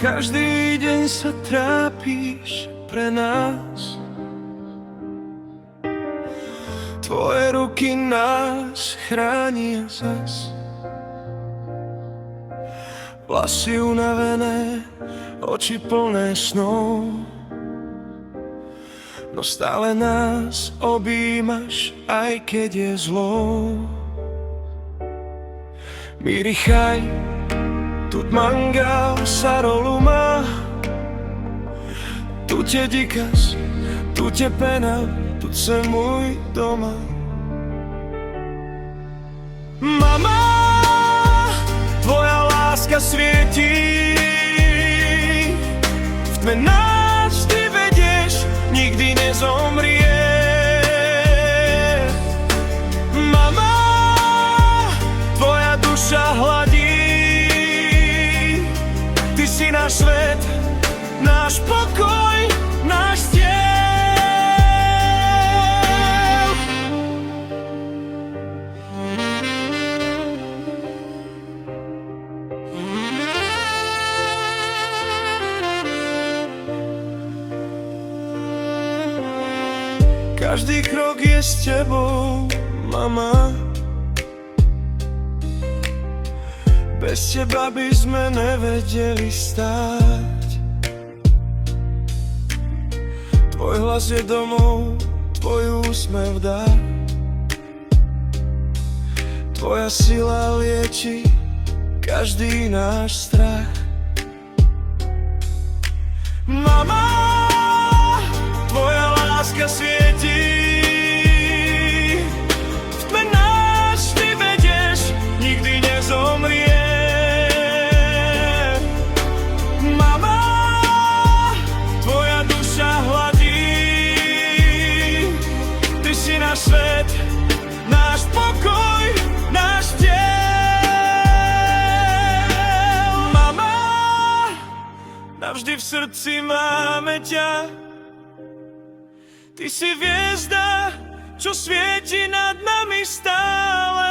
Každý deň sa trápiš pre nás. Tvoje ruky nás chránia zas. Vlasy unavené, oči plné snov, no stále nás objímaš, aj keď je zlo. Mirichaj, tu mangál sa roluma, tu tě díkas, tu tě pena, tu je můj doma. Mama, tvoja láska svietí, v tme nás vždy vedieš, nikdy nezomrie. Mama, tvoja duša hladí, ty si náš svet, náš pokoj, náš cieľ. Každý krok je s tebou, mama. Bez teba by sme nevedeli stáť. Tvoj hlas je domov, tvoj úsmev dá. Tvoja sila lieči každý náš strach. Mama, tvoja láska svietí, v tme nás vždy vedieš, nikdy nezomrie. Mama, tvoja duša hladí, ty si náš svet, náš pokoj, náš cieľ. Mama, navždy v srdci máme ťa. Ty si hviezda, čo svieti nad nami stále.